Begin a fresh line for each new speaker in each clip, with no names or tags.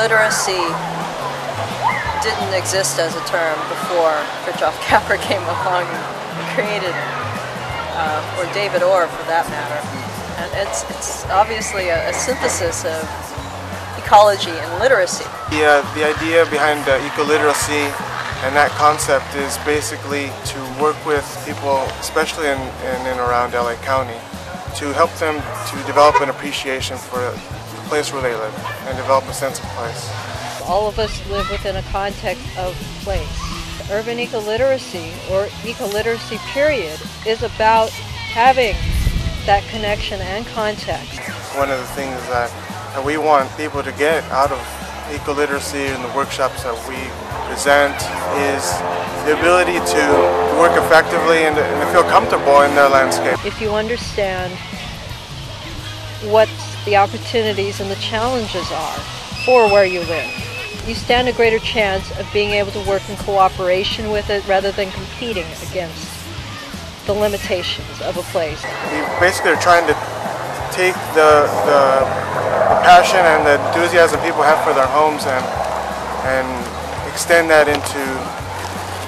Ecoliteracy didn't exist as a term before Fritjof Capra came along and created, or David Orr for that matter. And it's obviously a synthesis of ecology and literacy.
The idea behind ecoliteracy and that concept is basically to work with people, especially in and around LA County, to help them to develop an appreciation for the place where they live and develop a sense of place.
All of us live within a context of place. Urban ecoliteracy, or ecoliteracy period, is about having that connection and context.
One of the things that we want people to get out of ecoliteracy and the workshops that we present is the ability to work effectively and to feel comfortable in their landscape.
If you understand what the opportunities and the challenges are for where you live, you stand a greater chance of being able to work in cooperation with it rather than competing against the limitations of a place.
We basically are trying to take the passion and the enthusiasm people have for their homes and extend that into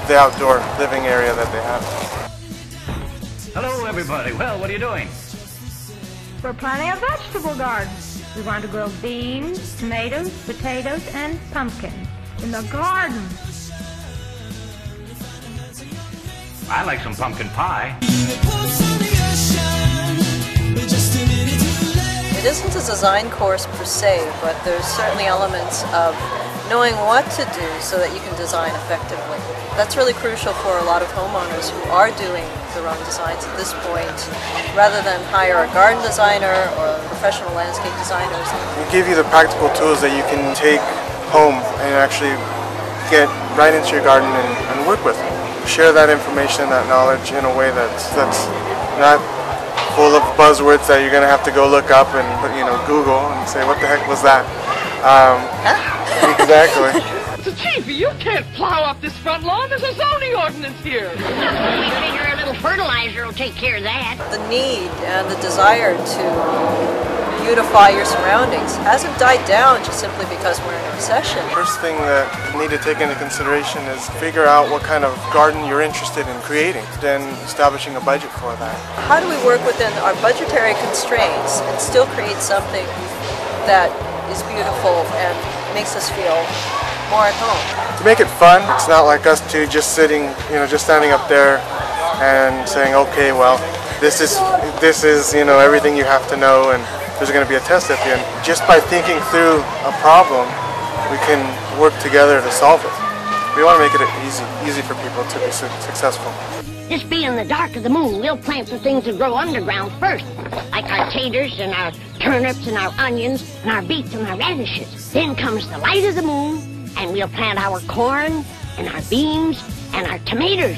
the outdoor living area that they have.
Hello everybody. Well, what are you doing?
We're planting a vegetable garden. We want to grow beans, tomatoes, potatoes, and pumpkins in the garden.
I like some pumpkin pie.
It isn't a design course per se, but there's certainly elements of knowing what to do so that you can design effectively. That's really crucial for a lot of homeowners who are doing their own designs at this point, rather than hire a garden designer or professional landscape designers.
We give you the practical tools that you can take home and actually get right into your garden and work with. Share that information, that knowledge in a way that's not full of buzzwords that you're going to have to go look up and Google and say, what the heck was that? Exactly.
So, Chief, you can't plow up this front lawn. There's a zoning ordinance here.
We figure a little fertilizer will take care of that.
The need and the desire to beautify your surroundings hasn't died down just simply because we're in a recession.
First thing that you need to take into consideration is figure out what kind of garden you're interested in creating, then establishing a budget for that.
How do we work within our budgetary constraints and still create something that is beautiful and makes us feel more at home?
To make it fun, it's not like us two just sitting, just standing up there and saying, okay, well, this is everything you have to know, and there's going to be a test at the end. Just by thinking through a problem, we can work together to solve it. We want to make it easy for people to be successful.
This being the dark of the moon, we'll plant the things that grow underground first, like our taters and our turnips and our onions and our beets and our radishes. Then comes the light of the moon, and we'll plant our corn and our beans and our tomatoes.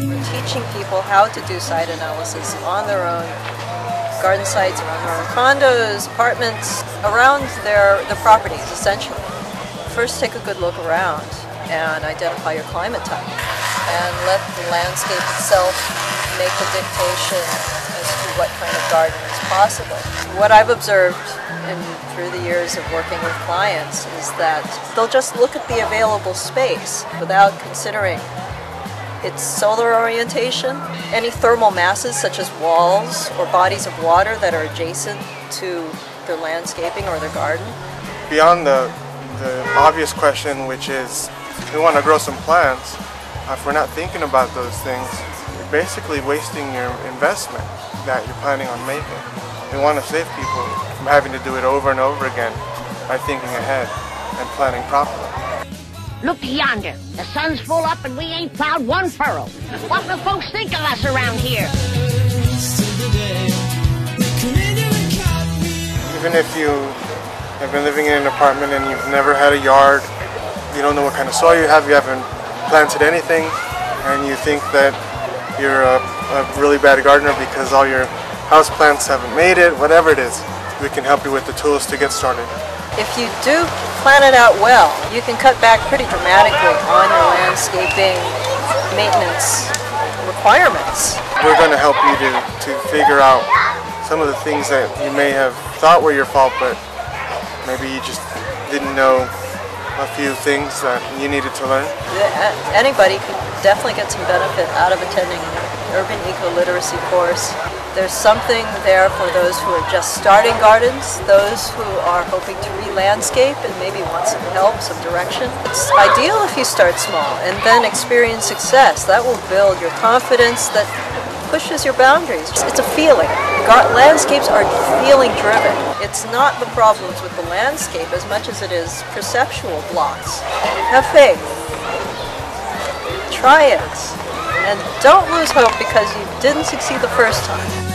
We're teaching people how to do site analysis on their own garden sites, around their own condos, apartments, around their properties, essentially. First, take a good look around and identify your climate type, and let the landscape itself make the dictation as to what kind of garden is possible. What I've observed through the years of working with clients is that they'll just look at the available space without considering its solar orientation, any thermal masses such as walls or bodies of water that are adjacent to their landscaping or their garden.
Beyond the obvious question, which is, we want to grow some plants, if we're not thinking about those things, you're basically wasting your investment that you're planning on making. We want to save people from having to do it over and over again by thinking ahead and planning properly.
Look yonder. The sun's full up and we ain't plowed one furrow. What will folks think of us around here?
Even if you have been living in an apartment and you've never had a yard, you don't know what kind of soil you haven't planted anything, and you think that you're a really bad gardener because all your house plants haven't made it, whatever it is, we can help you with the tools to get started.
If you do plan it out well, you can cut back pretty dramatically on your landscaping maintenance requirements.
We're going to help you to figure out some of the things that you may have thought were your fault, but maybe you just didn't know a few things that you needed to learn.
Anybody can definitely get some benefit out of attending an urban ecoliteracy course. There's something there for those who are just starting gardens, those who are hoping to re-landscape and maybe want some help, some direction. It's ideal if you start small and then experience success. That will build your confidence, that pushes your boundaries. It's a feeling. Landscapes are feeling driven. It's not the problems with the landscape as much as it is perceptual blocks. Have faith. Try it. And don't lose hope because you didn't succeed the first time.